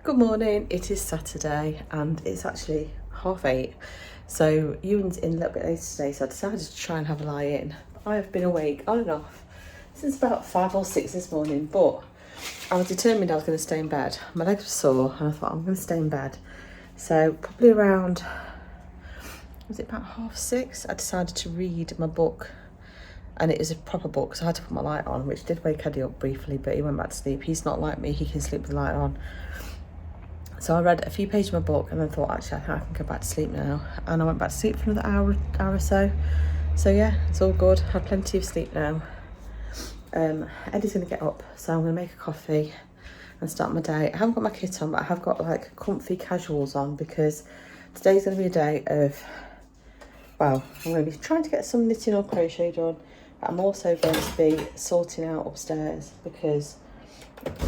Good morning, it is Saturday and it's actually 8:30. So Ewan's in a little bit later today, so I decided to try and have a lie in. I have been awake on and off since about 5 or 6 this morning, but I was determined I was going to stay in bed. My legs were sore and I thought I'm going to stay in bed. So probably around, was it about 6:30? I decided to read my book, and it is a proper book, so I had to put my light on, which did wake Eddie up briefly, but he went back to sleep. He's not like me, he can sleep with the light on. So I read a few pages of my book and then thought, actually, I think I can go back to sleep now. And I went back to sleep for another hour or so. So yeah, it's all good. Had plenty of sleep now. Eddie's going to get up, so I'm going to make a coffee and start my day. I haven't got my kit on, but I have got like comfy casuals on because today's going to be a day of, well, I'm going to be trying to get some knitting or crochet done. But I'm also going to be sorting out upstairs because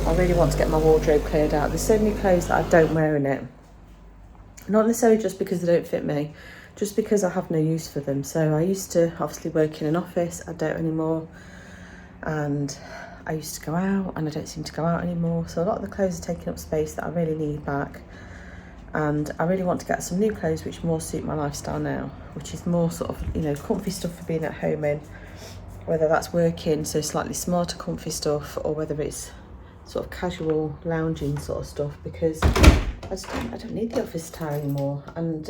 I really want to get my wardrobe cleared out. There's so many clothes that I don't wear in it. Not necessarily just because they don't fit me, just because I have no use for them. So I used to obviously work in an office, I don't anymore. And I used to go out and I don't seem to go out anymore. So a lot of the clothes are taking up space that I really need back. And I really want to get some new clothes which more suit my lifestyle now, which is more sort of, you know, comfy stuff for being at home in. Whether that's working, so slightly smarter comfy stuff, or whether it's sort of casual lounging sort of stuff, because I don't need the office attire anymore. And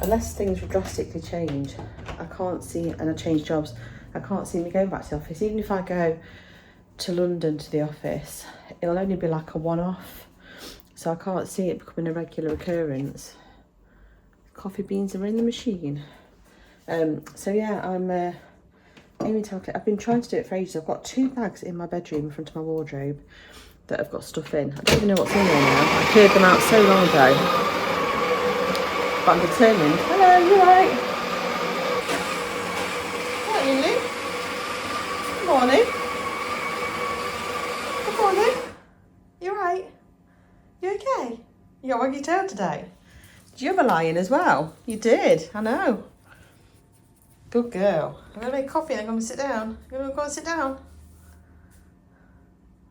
unless things drastically change, I can't see, and I change jobs, I can't see me going back to the office. Even if I go to London to the office, it'll only be like a one-off. So I can't see it becoming a regular occurrence. Coffee beans are in the machine. So yeah, I'm aiming to have, I've been trying to do it for ages. I've got 2 bags in my bedroom in front of my wardrobe that have got stuff in. I don't even know what's in there now. I cleared them out so long ago. But I'm determined. Hello, you alright? What, Lulu? Good morning. Good morning. You alright? You okay? You got waggy tail today? Did you have a lie-in as well? You did, I know. Good girl. I'm going to make coffee and I'm going to sit down. You want to go and sit down? Do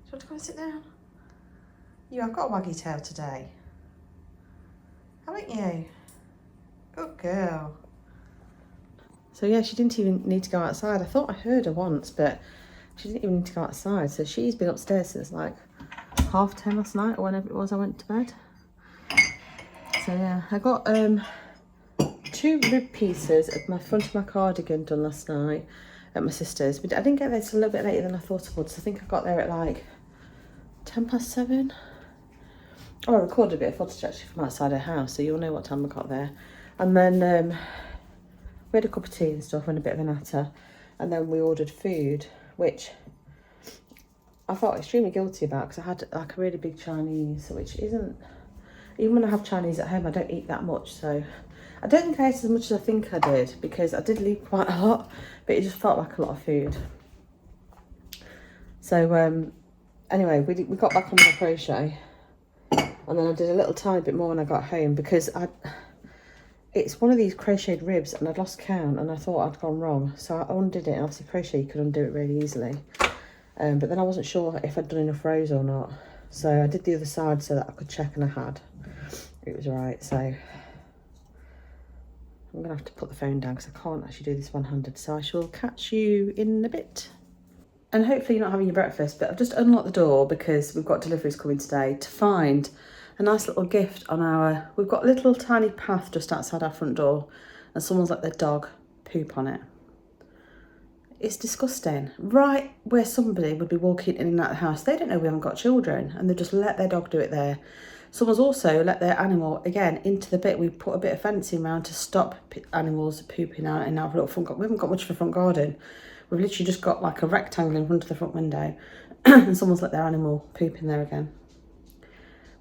you want to go and sit down? You have got a waggy tail today. Haven't you? Good girl. So yeah, she didn't even need to go outside. I thought I heard her once, but she didn't even need to go outside. So she's been upstairs since like 10:30 last night, or whenever it was I went to bed. So yeah, I got 2 rib pieces of my front of my cardigan done last night at my sister's, but I didn't get there till a little bit later than I thought I would. So I think I got there at like 7:10. Oh, I recorded a bit of footage actually from outside her house, so you'll know what time I got there. And then we had a cup of tea and stuff and a bit of a natter, and then we ordered food, which I felt extremely guilty about because I had like a really big Chinese, which isn't, even when I have Chinese at home, I don't eat that much. So I don't think I ate as much as I think I did, because I did leave quite a lot, but it just felt like a lot of food. So anyway, we got back on my crochet, and then I did a little tiny bit more when I got home, because it's one of these crocheted ribs and I'd lost count and I thought I'd gone wrong. So I undid it, and obviously crochet, you could undo it really easily. But then I wasn't sure if I'd done enough rows or not. So I did the other side so that I could check, and I had. It was right, so I'm going to have to put the phone down because I can't actually do this one-handed. So I shall catch you in a bit. And hopefully you're not having your breakfast, but I've just unlocked the door because we've got deliveries coming today, to find a nice little gift on our, we've got a little tiny path just outside our front door, and someone's let their dog poop on it. It's disgusting. Right where somebody would be walking in and out of the house. They don't know we haven't got children, and they just let their dog do it there. Someone's also let their animal, again, into the bit. We put a bit of fencing around to stop animals pooping out in our little front garden. We haven't got much of a front garden. We've literally just got like a rectangle in front of the front window, and someone's let their animal poop in there again.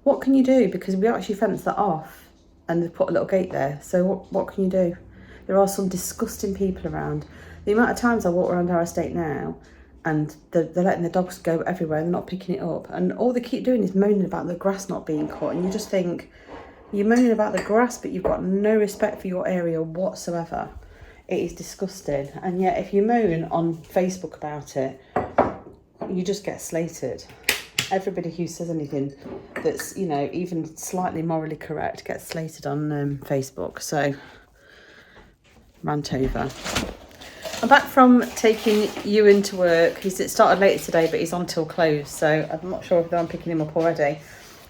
What can you do? Because we actually fenced that off and they've put a little gate there. So what can you do? There are some disgusting people around. The amount of times I walk around our estate now and they're letting the dogs go everywhere and they're not picking it up. And all they keep doing is moaning about the grass not being cut. And you just think, you're moaning about the grass, but you've got no respect for your area whatsoever. It is disgusting. And yet if you moan on Facebook about it, you just get slated. everybody who says anything that's, you know, even slightly morally correct gets slated on Facebook. So, rant over. I'm back from taking Ewan to work. It started later today, but he's on till close, so I'm not sure if I'm picking him up already.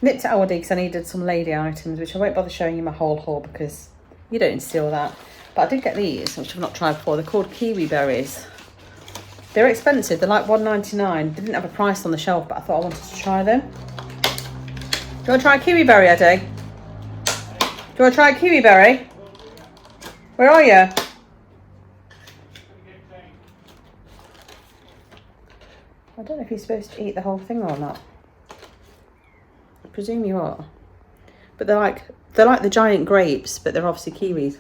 Nipped to Aldi because I needed some lady items, which I won't bother showing you my whole haul because you don't need to see all that. But I did get these, which I've not tried before. They're called kiwi berries. They're expensive. They're like $1.99. They didn't have a price on the shelf, but I thought I wanted to try them. Do you want to try a kiwi berry, Eddie? Do you want to try a kiwi berry? Where are you? I don't know if you're supposed to eat the whole thing or not. I presume you are. But they're like the giant grapes, but they're obviously kiwis.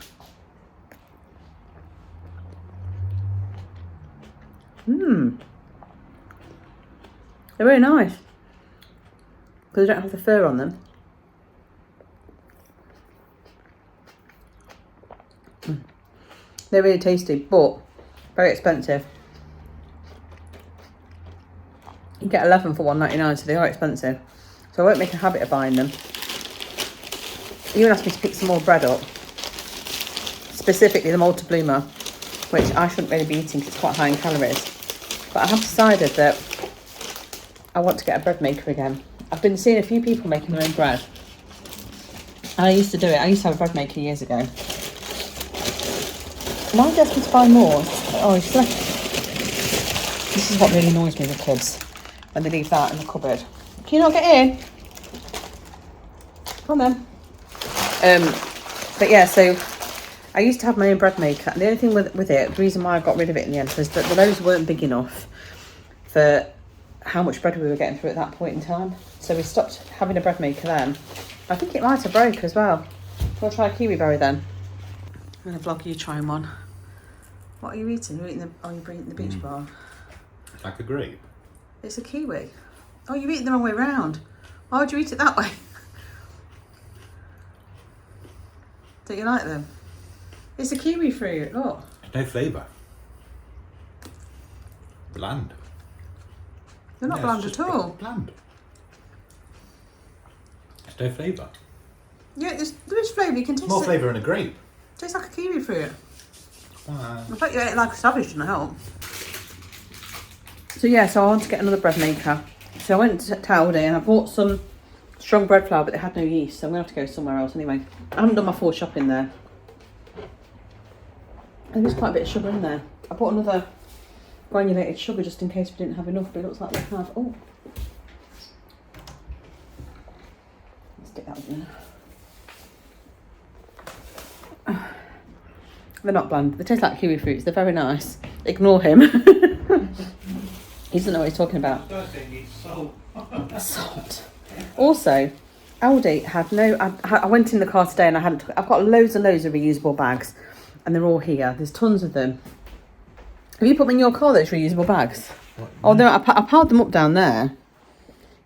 They're very nice. Because they don't have the fur on them. They're really tasty, but very expensive. You get 11 for $1.99, so they are expensive. So I won't make a habit of buying them. You asked me to pick some more bread up. Specifically the Malta Bloomer, which I shouldn't really be eating because it's quite high in calories. But I have decided that I want to get a bread maker again. I've been seeing a few people making their own bread. And I used to do it. I used to have a bread maker years ago. Why do I have to buy more? Oh, it's like... This is what really annoys me with kids. When they leave that in the cupboard. Can you not get in? Come on then. But yeah, so I used to have my own bread maker. And the only thing with it, the reason why I got rid of it in the end was that the loaves weren't big enough for how much bread we were getting through at that point in time. So we stopped having a bread maker then. I think it might have broke as well. We'll try a kiwi berry then. I'm going to vlog you trying one. What are you eating? You're eating the beach bar? Like a grape? It's a kiwi. Oh, you're eating the wrong way round. Why would you eat it that way? Don't you like them? It's a kiwi fruit, look. No flavour. Bland. They're not bland at all. Bland. There's no flavour. Yeah, there is flavour. You can taste More it. flavour in a grape. Tastes like a kiwi fruit. Wow. I bet you ate it like a savage, didn't help. So yeah, so I want to get another bread maker. So I went to Aldi and I bought some strong bread flour, but they had no yeast, so I'm going to have to go somewhere else anyway. I haven't done my full shopping there. And there's quite a bit of sugar in there. I bought another granulated sugar just in case we didn't have enough, but it looks like we have. Oh. Let's stick that in there. They're not bland. They taste like kiwi fruits. They're very nice. Ignore him. He doesn't know what he's talking about. Salt. Also, Aldi had no... I went in the car today and I've got loads and loads of reusable bags. And they're all here. There's tons of them. Have you put them in your car, those reusable bags? What? Oh, no, I piled them up down there.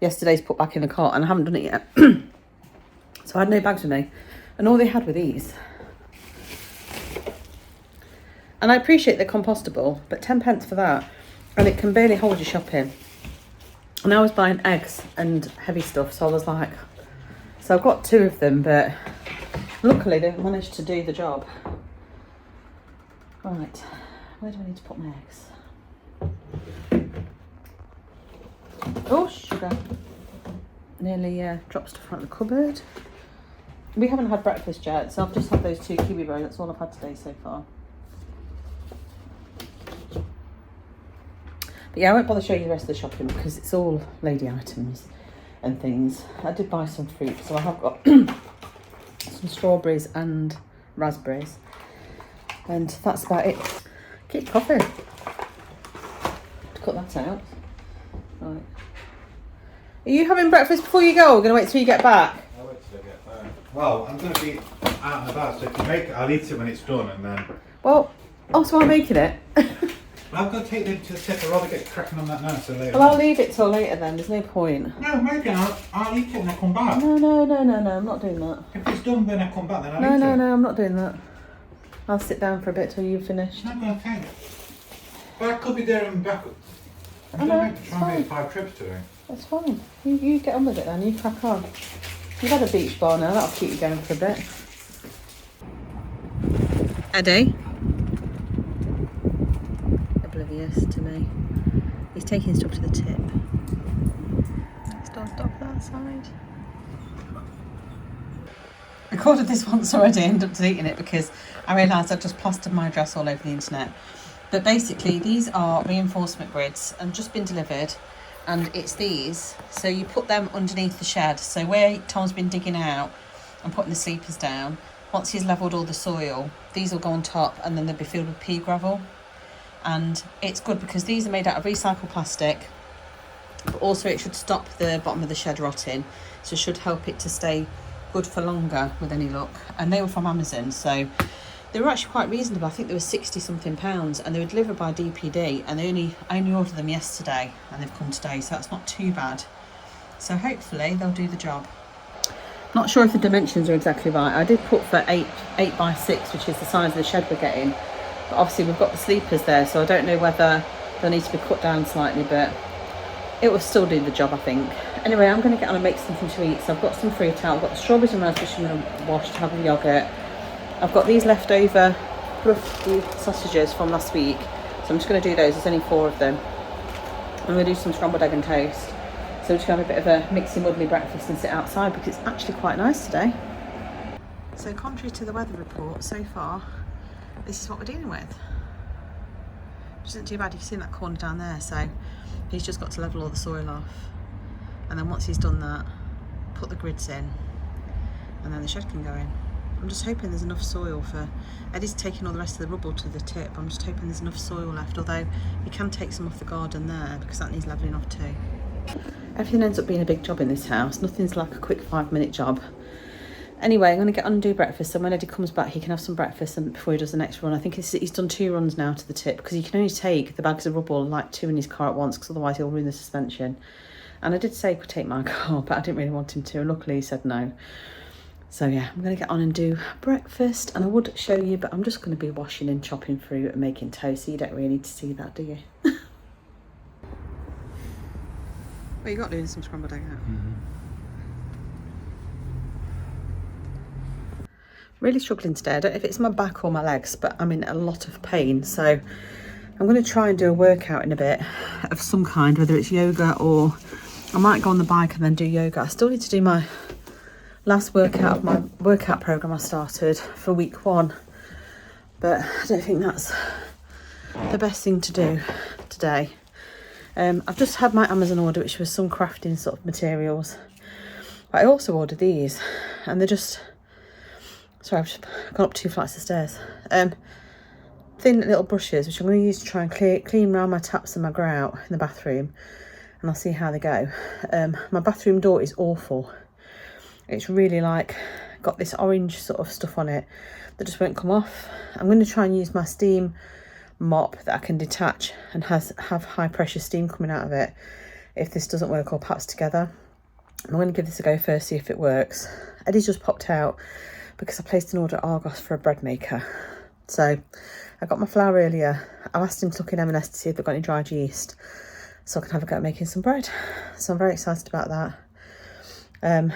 Yesterday's put back in the cart and I haven't done it yet. So I had no bags with me. And all they had were these. And I appreciate they're compostable, but 10p for that. And it can barely hold your shopping. And I was buying eggs and heavy stuff, so I was like... So I've got 2 of them, but luckily they've managed to do the job. Right, where do I need to put my eggs? Oh, sugar. Nearly dropped stuff out of the cupboard. We haven't had breakfast yet, so I've just had those 2 kiwi berries. That's all I've had today so far. But yeah, I won't bother showing you the rest of the shopping because it's all lady items and things. I did buy some fruit, so I have got some strawberries and raspberries. And that's about it. Keep coughing. Cut that out. Right. Are you having breakfast before you go, or are we going to wait till you get back? I'll wait till I get back. Well, I'm going to be out and about, so if you make it, I'll eat it when it's done and then... Well, so I'm making it. I've got to take them to the tip. I'd rather get cracking on that now, so later. Well, I'll leave it till later then. There's no point. No, maybe I'll eat it when I come back. No, I'm not doing that. If it's done when I come back, then I'll eat it. No, I'm not doing that. I'll sit down for a bit till you've finished. It's not going to take. But I could be there and back. I'm know, going to it's try and make 5 trips today. That's fine. You get on with it then, you crack on. You've had a beach bar now, that'll keep you going for a bit. Eddie? Oblivious to me. He's taking stuff to the tip. Stop that side. I recorded this once already, I ended up deleting it because I realised I'd just plastered my address all over the internet. But basically these are reinforcement grids and just been delivered, and it's these. So you put them underneath the shed. So where Tom's been digging out and putting the sleepers down, once he's levelled all the soil, these will go on top and then they'll be filled with pea gravel. And it's good because these are made out of recycled plastic, but also it should stop the bottom of the shed rotting, so it should help it to stay good for longer with any luck. And they were from Amazon, so they were actually quite reasonable. I think they were £60 something, and they were delivered by DPD, and I only ordered them yesterday and they've come today, so that's not too bad. So hopefully they'll do the job. Not sure if the dimensions are exactly right. I did put for 8 by 6, which is the size of the shed we're getting, but obviously we've got the sleepers there, so I don't know whether they'll need to be cut down slightly, but it will still do the job, I think. Anyway, I'm going to get on and make something to eat. So I've got some fruit out. I've got the strawberries and raspberries I'm going to wash to have with yogurt. I've got these leftover fluffy sausages from last week, so I'm just going to do those. There's only 4 of them. I'm going to do some scrambled egg and toast. So we're just going to have a bit of a mixy muddly breakfast and sit outside because it's actually quite nice today. So contrary to the weather report so far, this is what we're dealing with. Which isn't too bad. You can see in that corner down there. So he's just got to level all the soil off, and then once he's done that, put the grids in, and then the shed can go in. I'm just hoping there's enough soil for Eddie's taking all the rest of the rubble to the tip. I'm just hoping there's enough soil left, although you can take some off the garden there because that needs levelling off too. Everything ends up being a big job in this house. Nothing's like a quick 5-minute job. Anyway, I'm going to get on and do breakfast, so when Eddie comes back he can have some breakfast and before he does the next run. I think he's done 2 runs now to the tip because he can only take the bags of rubble, like 2 in his car at once, because otherwise he'll ruin the suspension. And I did say he could take my car, but I didn't really want him to, and luckily he said no. So yeah, I'm going to get on and do breakfast, and I would show you, but I'm just going to be washing and chopping fruit and making toast, so you don't really need to see that, do you? Well, you got doing some scrambled egg now. Really struggling today. I don't know if it's my back or my legs, but I'm in a lot of pain, so I'm going to try and do a workout in a bit of some kind, whether it's yoga or I might go on the bike and then do yoga. I still need to do my last workout of my workout program I started for week 1, but I don't think that's the best thing to do today. I've just had my Amazon order, which was some crafting sort of materials. But I also ordered these, and they're just, sorry, I've just gone up 2 flights of stairs. Thin little brushes, which I'm going to use to try and clean around my taps and my grout in the bathroom, and I'll see how they go. My bathroom door is awful. It's really like got this orange sort of stuff on it that just won't come off. I'm going to try and use my steam mop that I can detach and have high pressure steam coming out of it if this doesn't work, or perhaps together. I'm going to give this a go first, see if it works. Eddie's just popped out because I placed an order at Argos for a bread maker. So I got my flour earlier. I asked him to look in M&S to see if they've got any dried yeast so I can have a go at making some bread. So I'm very excited about that.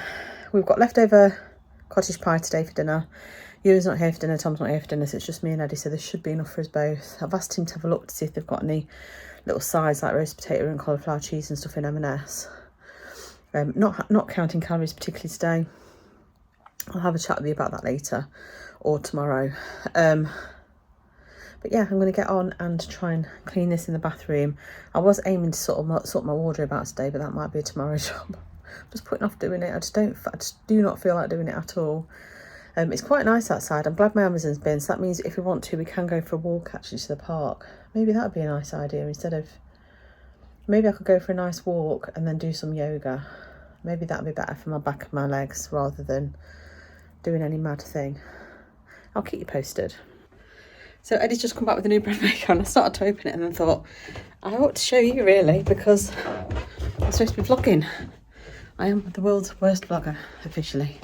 We've got leftover cottage pie today for dinner. Ewan's not here for dinner, Tom's not here for dinner, so it's just me and Eddie, so this should be enough for us both. I've asked him to have a look to see if they've got any little sides like roast potato and cauliflower cheese and stuff in M&S. Not counting calories particularly today. I'll have a chat with you about that later or tomorrow. But yeah, I'm going to get on and try and clean this in the bathroom. I was aiming to sort my wardrobe out today, but that might be a tomorrow job. I'm just putting off doing it. I just do not feel like doing it at all. It's quite nice outside. I'm glad my Amazon's been, so that means if we want to, we can go for a walk actually to the park. Maybe that would be a nice idea instead of, maybe I could go for a nice walk and then do some yoga. Maybe that would be better for my back and my legs rather than doing any mad thing. I'll keep you posted. So Eddie's just come back with a new bread maker, and I started to open it and then thought, I ought to show you really, because I'm supposed to be vlogging. I am the world's worst vlogger, officially.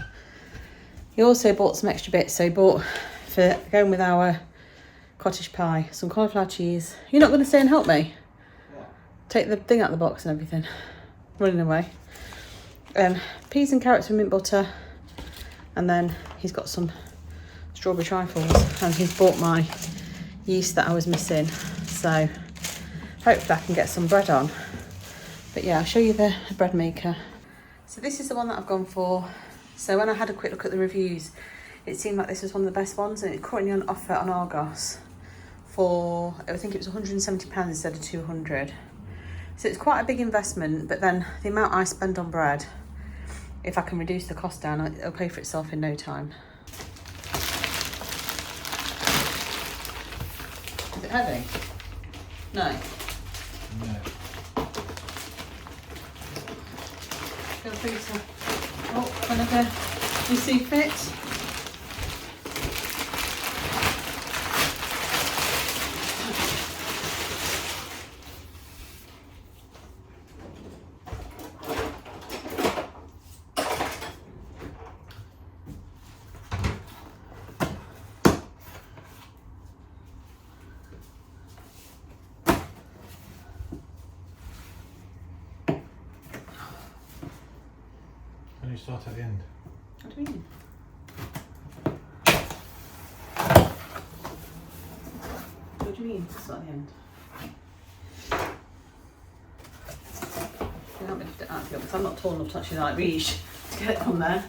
He also bought some extra bits, so he bought, for going with our cottage pie, some cauliflower cheese. You're not going to stay and help me? What? Take the thing out of the box and everything. running away. Peas and carrots with mint butter, and then he's got some strawberry trifles, and he's bought my yeast that I was missing, so hopefully I can get some bread on. But yeah, I'll show you the bread maker. So this is the one that I've gone for. So when I had a quick look at the reviews, it seemed like this was one of the best ones, and it's currently on offer on Argos for, I think it was £170 instead of 200. So it's quite a big investment, but then the amount I spend on bread, if I can reduce the cost down, it'll pay for itself in no time. Is it heavy? No. No. Feel free to, whenever you see fit. Can you start at the end? What do you mean? What do you mean? It's not at the end. You help me lift it out here, because I'm not tall enough to actually like reach to get it on there.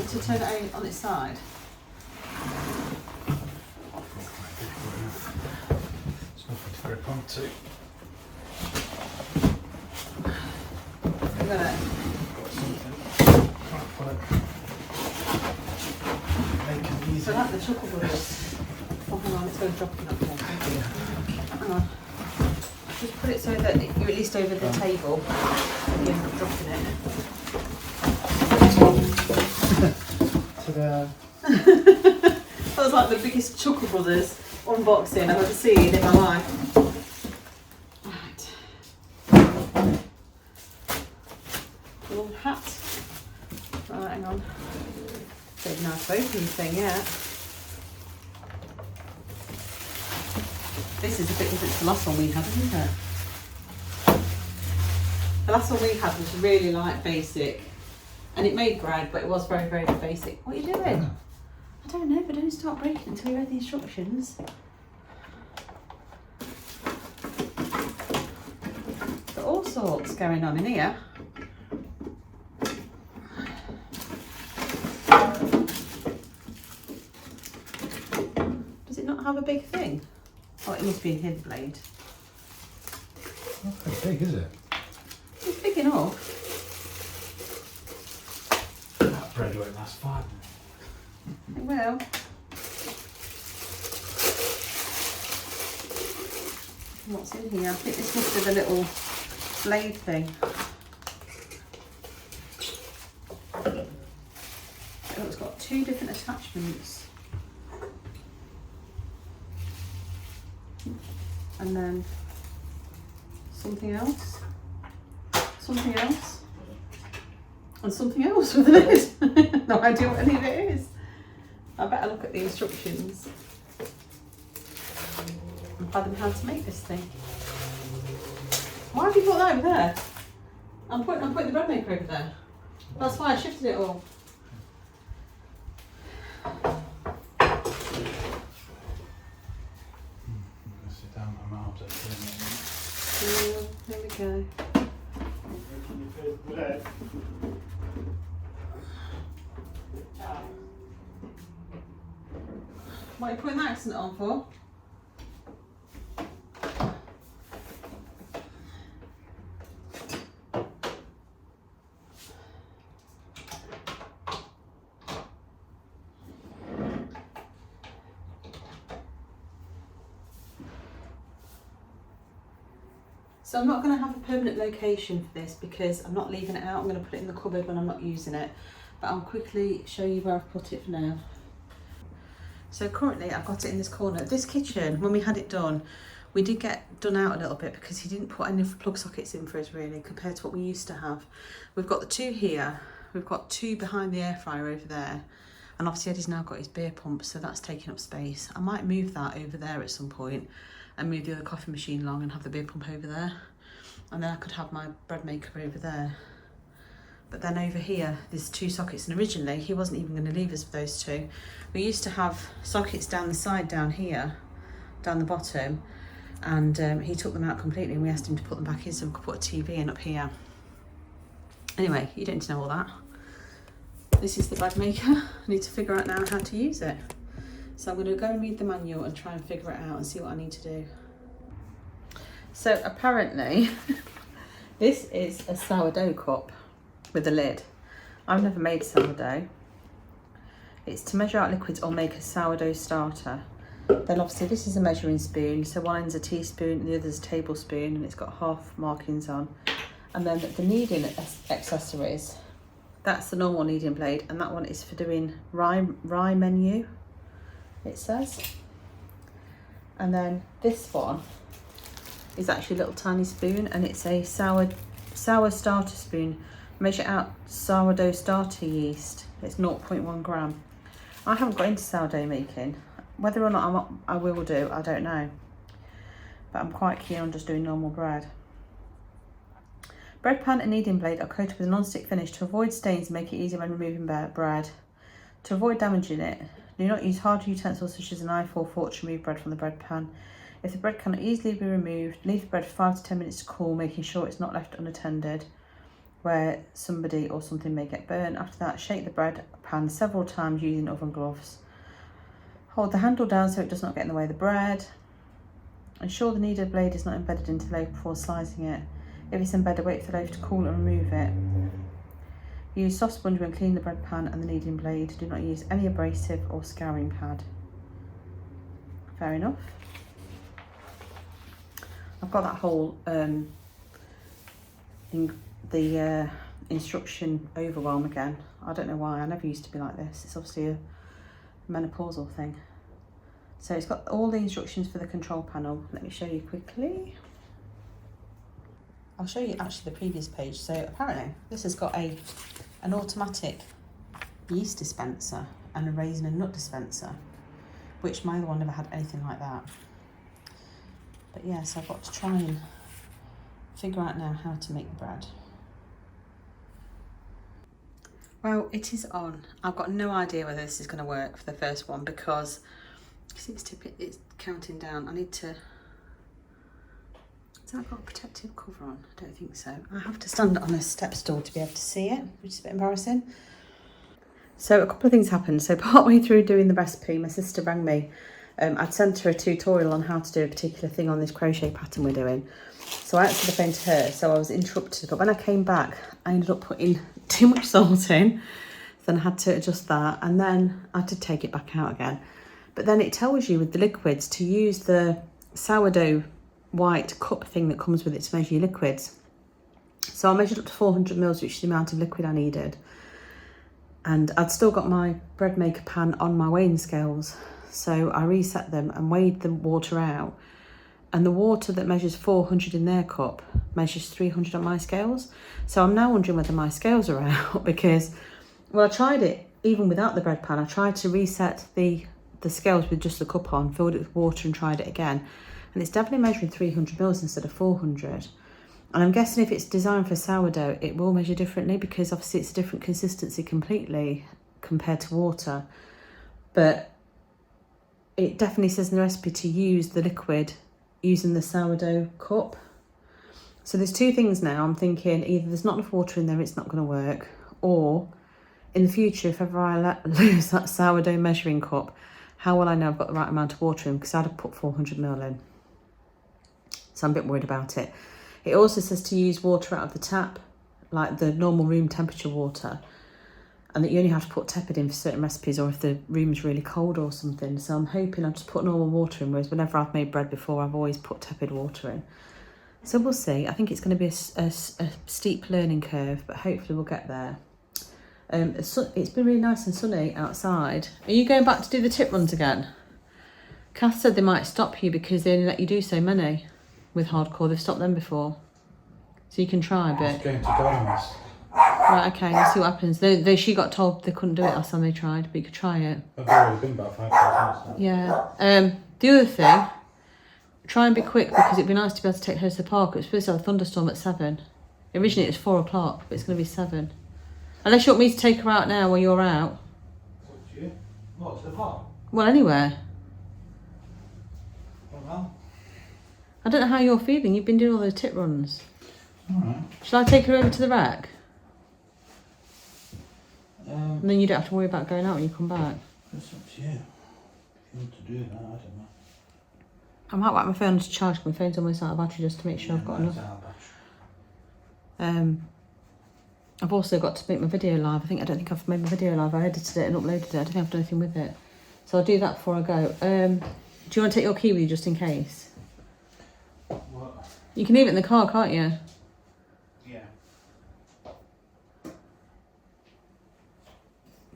To turn it on its side. It's nothing to grip onto. Look at it. Got something. Can't put it. Make it easy. So I like the chuckle brothers. Oh, hang on, it's going to drop it up there. Hang on. Just put it so that you're at least over the table. You end up dropping it. Ta-da. That was like the biggest Chuckle Brothers unboxing I've ever seen in my life. Right. Little hat. Right, hang on. Don't know how to open this thing yet. This is a bit different to the last one we had, isn't it? The last one we had was really like basic. And it made bread, but it was very, very basic. What are you doing? I don't know, but don't start breaking until you read the instructions. There are all sorts going on in here. Does it not have a big thing? Oh, it must be a hidden blade. Not very big, is it? It's big enough. That bread won't last 5 minutes. It will. What's in here? I think this must be the little blade thing. Oh, it's got 2 different attachments. And then something else. Something else. And something else with it. No idea what any of it is. I better look at the instructions and fathom how to make this thing. Why have you put that over there? I'm putting the bread maker over there. That's why I shifted it all. I'm going to sit down, I'm out of There we go. What are you putting that accent on for? So I'm not going to have a permanent location for this because I'm not leaving it out. I'm going to put it in the cupboard when I'm not using it. But I'll quickly show you where I've put it for now. So currently I've got it in this corner. This kitchen, when we had it done, we did get done out a little bit because he didn't put any plug sockets in for us really compared to what we used to have. We've got the 2 here, we've got 2 behind the air fryer over there, and obviously Eddie's now got his beer pump, so that's taking up space. I might move that over there at some point and move the other coffee machine along and have the beer pump over there. and then I could have my bread maker over there. But then over here, there's 2 sockets, and originally he wasn't even going to leave us for those 2. We used to have sockets down the side, down here, down the bottom, and he took them out completely, and we asked him to put them back in so we could put a TV in up here. Anyway, you don't need to know all that. This is the bread maker. I need to figure out now how to use it. So I'm going to go and read the manual and try and figure it out and see what I need to do. So apparently, this is a sourdough cup with a lid. I've never made sourdough. It's to measure out liquids or make a sourdough starter. Then obviously this is a measuring spoon. So one's a teaspoon and the other's a tablespoon, and it's got half markings on. And then the kneading accessories, that's the normal kneading blade, and that one is for doing rye menu, it says. And then this one is actually a little tiny spoon, and it's a sour starter spoon. Measure out sourdough starter yeast. It's 0.1 gram. I haven't got into sourdough making. Whether or not I will do, I don't know. But I'm quite keen on just doing normal bread. Bread pan and kneading blade are coated with a non-stick finish to avoid stains and make it easier when removing bread. To avoid damaging it, do not use hard utensils such as a knife or fork to remove bread from the bread pan. If the bread cannot easily be removed, leave the bread for 5 to 10 minutes to cool, making sure it's not left unattended, where somebody or something may get burnt. After that, shake the bread pan several times using oven gloves. Hold the handle down so it does not get in the way of the bread. Ensure the kneaded blade is not embedded into the loaf before slicing it. If it's embedded, wait for the loaf to cool and remove it. Use soft sponge when cleaning the bread pan and the kneading blade. Do not use any abrasive or scouring pad. Fair enough. I've got that whole instruction overwhelm again. I don't know why. I never used to be like this. It's obviously a menopausal thing. So it's got all the instructions for the control panel. Let me show you quickly. I'll show you actually the previous page. So apparently this has got an automatic yeast dispenser and a raisin and nut dispenser, which my other one never had anything like that. But yeah, so I've got to try and figure out now how to make the bread. Well, it is on. I've got no idea whether this is going to work for the first one because it's counting down. I need to... Has that got a protective cover on? I don't think so. I have to stand on a step stool to be able to see it, which is a bit embarrassing. So a couple of things happened. So partway through doing the recipe, my sister rang me. I'd sent her a tutorial on how to do a particular thing on this crochet pattern we're doing. So I answered the phone to her, so I was interrupted. But when I came back, I ended up putting too much salt in. Then I had to adjust that, and then I had to take it back out again. But then it tells you with the liquids to use the sourdough white cup thing that comes with it to measure your liquids. So I measured up to 400 mils, which is the amount of liquid I needed. And I'd still got my bread maker pan on my weighing scales. So I reset them and weighed the water out. And the water that measures 400 in their cup measures 300 on my scales. So I'm now wondering whether my scales are out because, well, I tried it even without the bread pan. I tried to reset the scales with just the cup on, filled it with water and tried it again. And it's definitely measuring 300 mils instead of 400. And I'm guessing if it's designed for sourdough, it will measure differently because obviously it's a different consistency completely compared to water. But it definitely says in the recipe to use the liquid using the sourdough cup. So there's two things now. I'm thinking either there's not enough water in there, it's not going to work, or in the future, if ever I lose that sourdough measuring cup, how will I know I've got the right amount of water in? Because I'd have put 400 ml in. So I'm a bit worried about it. It also says to use water out of the tap, like the normal room temperature water, and that you only have to put tepid in for certain recipes or if the room's really cold or something. So I'm hoping I'll just put normal water in, whereas whenever I've made bread before, I've always put tepid water in. So we'll see. I think it's going to be a steep learning curve, but hopefully we'll get there. It's been really nice and sunny outside. Are you going back to do the tip runs again? Kath said they might stop you because they only let you do so many with hardcore. They've stopped them before. So you can try, but... It's going to Don's. Right, okay, let's see what happens. She got told they couldn't do it last time they tried, but you could try it. I've already been about 5 minutes. Yeah. The other thing Try and be quick because it'd be nice to be able to take her to the park. It's supposed to have a thunderstorm at 7. Originally it was 4 o'clock, but it's going to be 7. Unless you want me to take her out now while you're out. What, to the park? Well, anywhere. Well. I don't know how you're feeling. You've been doing all those tit runs. Alright. Shall I take her over to the wreck? And then you don't have to worry about going out when you come back. It's up to you. If you want to do that, I don't know. I might whack my phone to charge because my phone's almost out of battery just to make sure I've got enough. I've also got to make my video live. I don't think I've made my video live. I edited it and uploaded it. I don't think I've done anything with it. So I'll do that before I go. Do you want to take your kiwi just in case? What? You can leave it in the car, can't you? Yeah.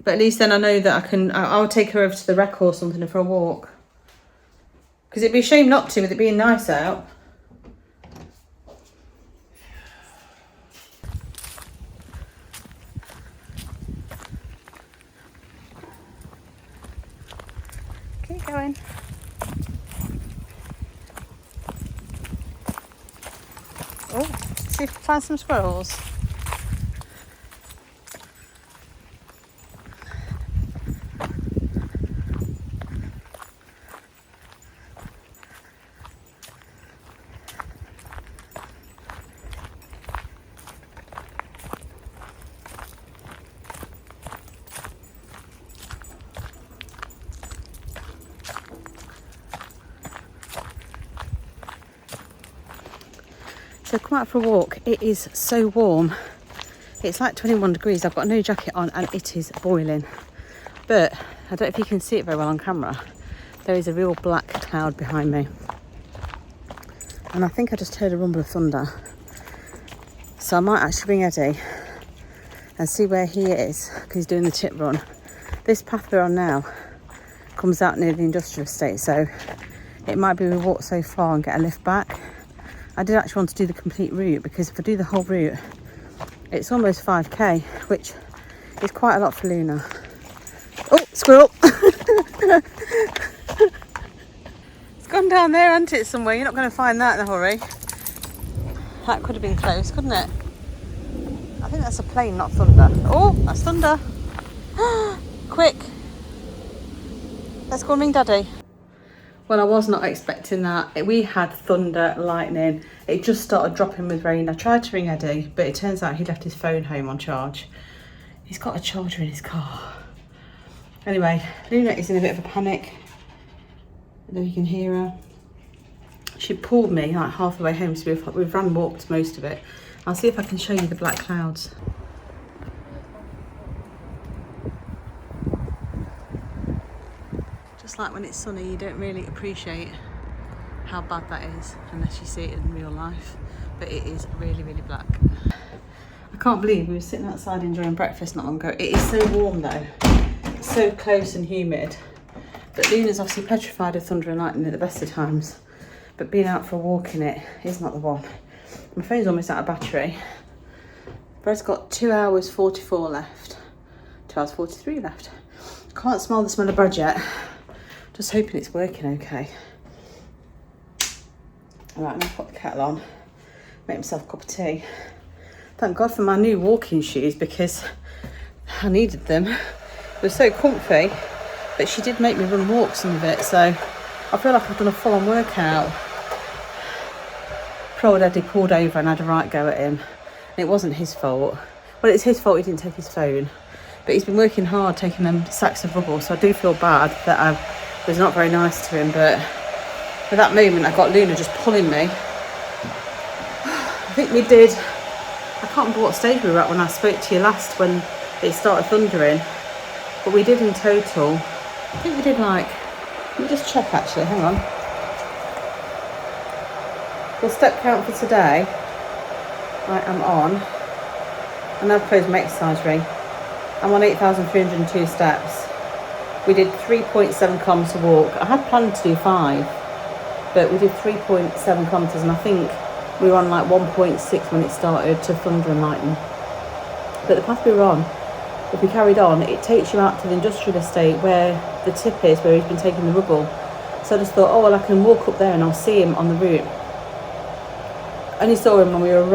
But at least then I know that I'll take her over to the wreck or something for a walk. Because it'd be a shame not to with it being nice out. Keep going. Oh, see if we can find some squirrels. So I've come out for a walk. It is so warm. It's like 21 degrees. I've got no jacket on and it is boiling. But I don't know if you can see it very well on camera. There is a real black cloud behind me. And I think I just heard a rumble of thunder. So I might actually ring Eddie and see where he is because he's doing the tip run. This path we're on now comes out near the industrial estate. So it might be we walk so far and get a lift back. I did actually want to do the complete route because if I do the whole route, it's almost 5k, which is quite a lot for Luna. Oh, squirrel! It's gone down there, hasn't it, somewhere? You're not going to find that in a hurry. That could have been close, couldn't it? I think that's a plane, not thunder. Oh, that's thunder. Quick. Let's go and ring Daddy. Well, I was not expecting that. We had thunder, lightning. It just started dropping with rain. I tried to ring Eddie, but it turns out he left his phone home on charge. He's got a charger in his car. Anyway, Luna is in a bit of a panic. I don't know if you can hear her. She pulled me like half the way home, so we've run walked most of it. I'll see if I can show you the black clouds. Just like when it's sunny, you don't really appreciate how bad that is unless you see it in real life. But it is really, really black. I can't believe we were sitting outside enjoying breakfast not long ago. It is so warm though. It's so close and humid. But Luna's obviously petrified of thunder and lightning at the best of times. But being out for a walk in it is not the one. My phone's almost out of battery. Bread's got 2 hours 44 left. 2 hours 43 left. Can't smell the smell of bread yet. Just hoping it's working okay. Alright, I'm gonna put the kettle on, make myself a cup of tea. Thank God for my new walking shoes because I needed them. They're so comfy, but she did make me run walks some of it, so I feel like I've done a full-on workout. Poor old Eddie pulled over and had a right go at him. And it wasn't his fault. Well, it's his fault he didn't take his phone. But he's been working hard taking them sacks of rubble, so I do feel bad that I was not very nice to him, but for that moment I got Luna just pulling me. I think we did, I can't remember what stage we were at when I spoke to you last when it started thundering, but we did in total, I think we did like, let me just check actually, hang on. The step count for today, I am on, and I've closed my exercise ring. I'm on 8,302 steps. We did 3.7 kilometres a walk. I had planned to do 5, but we did 3.7 kilometres, and I think we were on like 1.6 when it started to thunder and lightning. But the path we were on, if we carried on, it takes you out to the industrial estate where the tip is, where he's been taking the rubble. So I just thought, oh, well, I can walk up there and I'll see him on the route. Only saw him when we were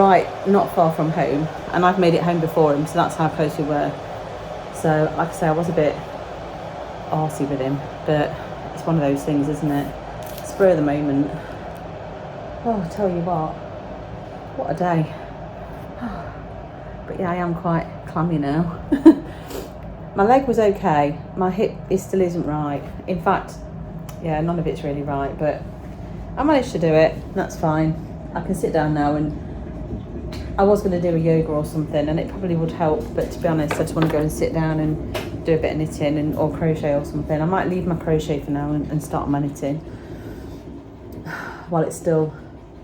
not far from home, and I've made it home before him, so that's how close we were. So, like I say, I was a bit arsey with him, but it's one of those things, isn't it? Spur of the moment. Oh, I tell you what a day. But yeah, I am quite clammy now. My leg was okay. My hip still isn't right. In fact, yeah, none of it's really right, but I managed to do it. That's fine. I can sit down now, and I was going to do a yoga or something, and it probably would help, but to be honest, I just want to go and sit down and do a bit of knitting or crochet or something. I might leave my crochet for now and start my knitting while it's still,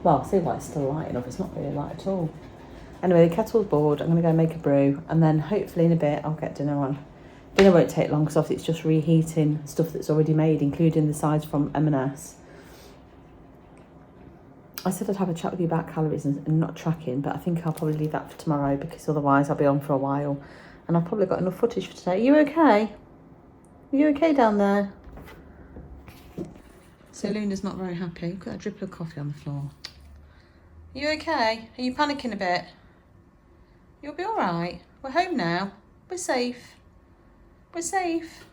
well, I say while it's still light enough. It's not really light at all. Anyway, the kettle's bored. I'm going to go make a brew, and then hopefully in a bit I'll get dinner on. Dinner won't take long because obviously it's just reheating stuff that's already made, including the sides from M&S. I said I'd have a chat with you about calories and not tracking, but I think I'll probably leave that for tomorrow because otherwise I'll be on for a while. And I've probably got enough footage for today. Are you okay? Are you okay down there? So Luna's not very happy. Got a drip of coffee on the floor. Are you okay? Are you panicking a bit? You'll be all right. We're home now. We're safe. We're safe.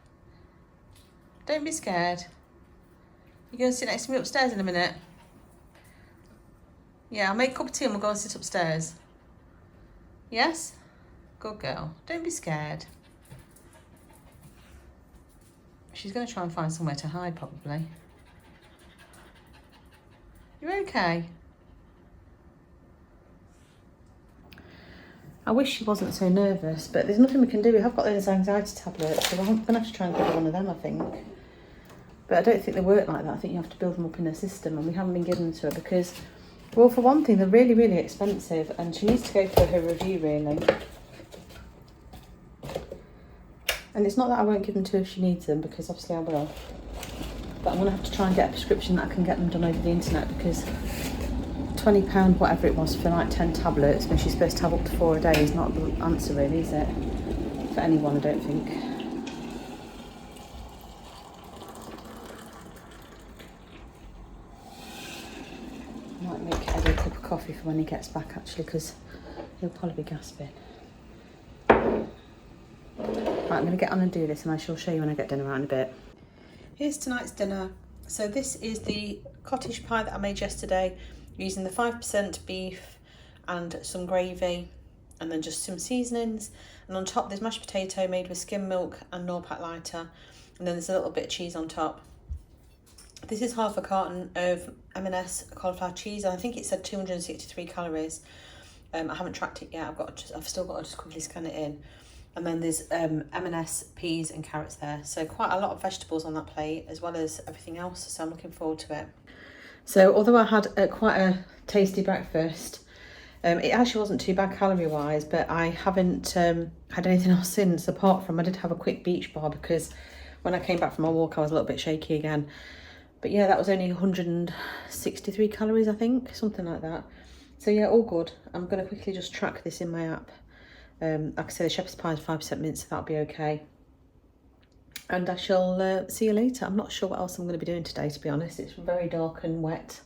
Don't be scared. You're going to sit next to me upstairs in a minute? Yeah, I'll make a cup of tea and we'll go and sit upstairs. Yes? Good girl. Don't be scared. She's going to try and find somewhere to hide, probably. You're okay? I wish she wasn't so nervous, but there's nothing we can do. We have got those anxiety tablets, so I'm going to have to try and give her one of them, I think. But I don't think they work like that. I think you have to build them up in a system, and we haven't been given them to her because, well, for one thing, they're really, really expensive, and she needs to go for her review, really. And it's not that I won't give them to her if she needs them, because obviously I will. But I'm going to have to try and get a prescription that I can get them done over the internet, because £20, whatever it was, for like 10 tablets when she's supposed to have up to 4 a day is not the answer, really, is it? For anyone, I don't think. I might make Eddie a cup of coffee for when he gets back, actually, because he'll probably be gasping. Right, I'm going to get on and do this, and I shall show you when I get dinner out in a bit. Here's tonight's dinner. So this is the cottage pie that I made yesterday, using the 5% beef and some gravy, and then just some seasonings. And on top there's mashed potato made with skim milk and Norpac lighter, and then there's a little bit of cheese on top. This is half a carton of M&S cauliflower cheese, and I think it said 263 calories. I haven't tracked it yet. I've still got to just quickly scan it in. And then there's M&S peas and carrots there. So quite a lot of vegetables on that plate, as well as everything else. So I'm looking forward to it. So although I had quite a tasty breakfast, it actually wasn't too bad calorie-wise, but I haven't had anything else since, apart from I did have a quick beach bar because when I came back from my walk, I was a little bit shaky again. But yeah, that was only 163 calories, I think, something like that. So yeah, all good. I'm going to quickly just track this in my app. Like I say, the shepherd's pie is 5% mint, so that'll be okay. And I shall see you later. I'm not sure what else I'm going to be doing today, to be honest. It's very dark and wet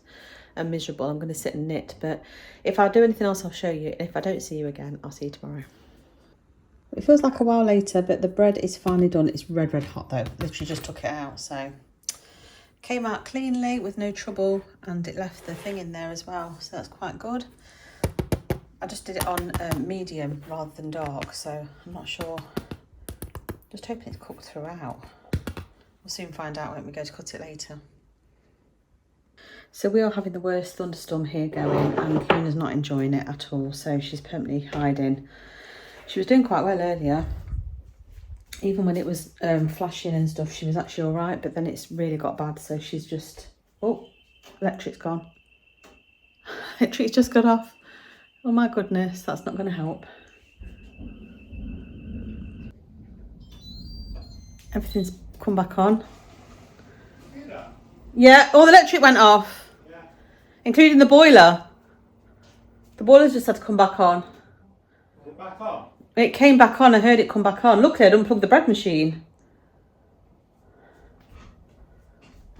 and miserable. I'm going to sit and knit, but if I do anything else, I'll show you. If I don't see you again, I'll see you tomorrow. It feels like a while later, but the bread is finally done. It's red, red hot though. Literally just took it out, so came out cleanly with no trouble, and it left the thing in there as well, so that's quite good. I just did it on medium rather than dark, so I'm not sure. Just hoping it's cooked throughout. We'll soon find out when we go to cut it later. So we are having the worst thunderstorm here going, and Luna's not enjoying it at all, so she's permanently hiding. She was doing quite well earlier. Even when it was flashing and stuff, she was actually all right, but then it's really got bad, so she's just... Oh, electric's gone. Electric's just got off. Oh my goodness, that's not going to help. Everything's come back on. Yeah, all the electric went off. Yeah. Including the boiler. The boiler's just had to come back on. Is it back on? It came back on, I heard it come back on. Luckily, I'd unplugged the bread machine.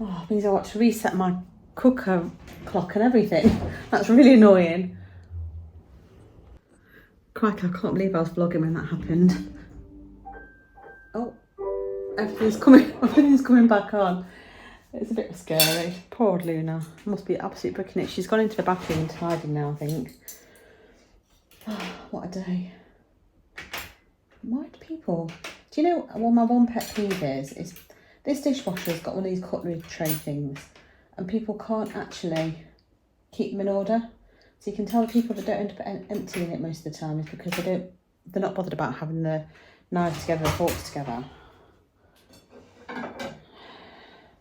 Oh, it means I want to reset my cooker clock and everything. That's really annoying. Crikey, I can't believe I was vlogging when that happened. Oh, everything's coming back on. It's a bit scary. Poor old Luna. Must be absolutely bricking it. She's gone into the bathroom and hiding now, I think. Oh, what a day. Why do people... Do you know what my one pet peeve is this dishwasher's got one of these cutlery tray things and people can't actually keep them in order. So you can tell the people that don't end up emptying it most of the time is because they're not bothered about having the knives together and forks together.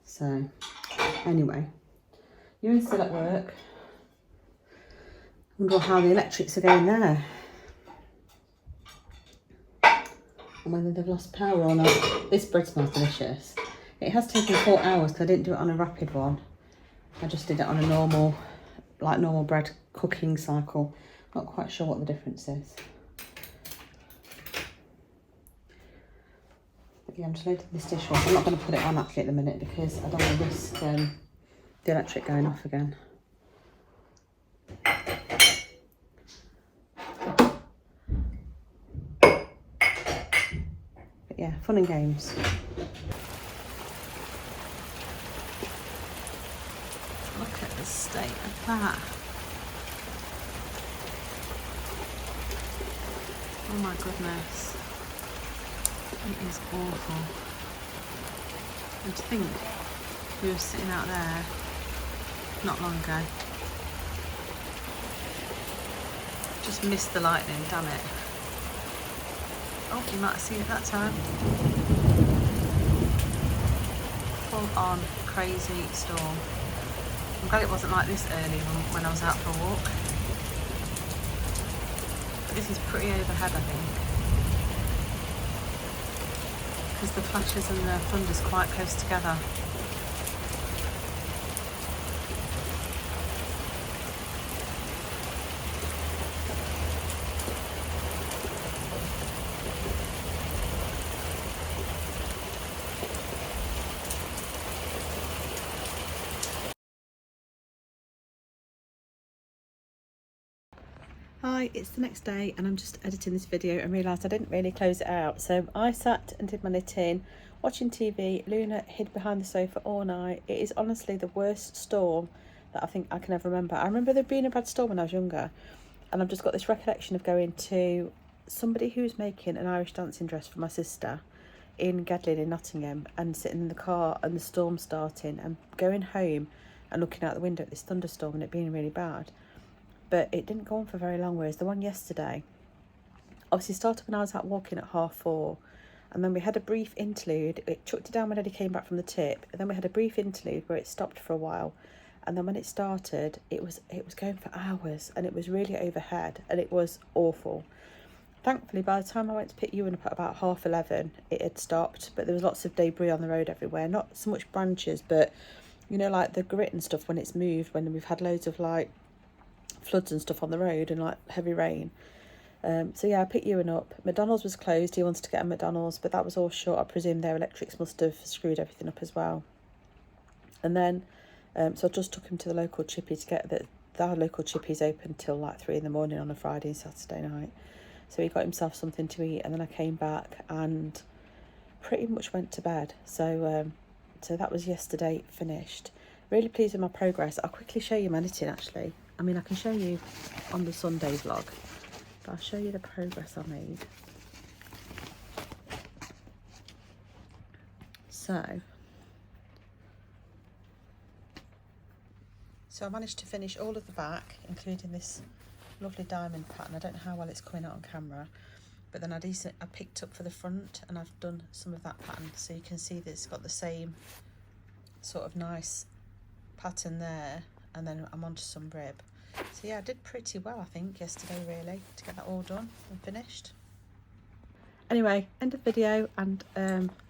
So, anyway, you're still at work. Wonder how the electrics are going there. And whether they've lost power or not. This bread smells delicious. It has taken 4 hours because I didn't do it on a rapid one. I just did it on a normal bread cooking cycle. Not quite sure what the difference is. But yeah, I'm just loading this dishwasher. I'm not going to put it on actually at the minute because I don't want to risk the electric going off again. But yeah, fun and games. Look at the state of that. Oh my goodness. It is awful. And to think we were sitting out there not long ago. Just missed the lightning, damn it. Oh, you might have seen it that time. Full on crazy storm. I'm glad it wasn't like this early when I was out for a walk. But this is pretty overhead, I think. Because the flashes and the thunder's quite close together. Hi, it's the next day and I'm just editing this video and realised I didn't really close it out. So I sat and did my knitting, watching TV. Luna hid behind the sofa all night. It is honestly the worst storm that I think I can ever remember. I remember there being a bad storm when I was younger, and I've just got this recollection of going to somebody who's making an Irish dancing dress for my sister in Gedling in Nottingham and sitting in the car and the storm starting and going home and looking out the window at this thunderstorm and it being really bad. But it didn't go on for very long, whereas the one yesterday obviously started when I was out walking at 4:30, and then we had a brief interlude. It chucked it down when Eddie came back from the tip, and then we had a brief interlude where it stopped for a while, and then when it started it was going for hours, and it was really overhead and it was awful. Thankfully by the time I went to pick Ewan up at about 11:30 it had stopped, but there was lots of debris on the road everywhere, not so much branches, but you know, like the grit and stuff when it's moved, when we've had loads of like floods and stuff on the road and like heavy rain. So yeah, I picked Ewan up. McDonald's was closed. He wanted to get a McDonald's, but that was all shut. I presume their electrics must have screwed everything up as well. And then so I just took him to the local chippy to get our local chippy's open till like 3 in the morning on a Friday and Saturday night. So he got himself something to eat, and then I came back and pretty much went to bed. So so that was yesterday finished. Really pleased with my progress. I'll quickly show you my knitting actually. I mean, I can show you on the Sunday vlog, but I'll show you the progress I made. So I managed to finish all of the back, including this lovely diamond pattern. I don't know how well it's coming out on camera, but then I picked up for the front and I've done some of that pattern. So you can see that it's got the same sort of nice pattern there, and then I'm onto some rib. So yeah, I did pretty well I think yesterday really to get that all done and finished. Anyway, end of video, and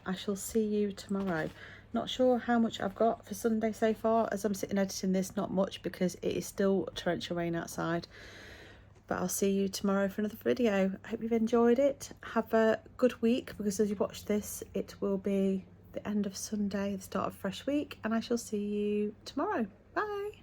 I shall see you tomorrow. Not sure how much I've got for Sunday so far, as I'm sitting editing this, not much because it is still torrential rain outside. But I'll see you tomorrow for another video. I hope you've enjoyed it. Have a good week, because as you watch this it will be the end of Sunday, the start of fresh week, and I shall see you tomorrow. Bye.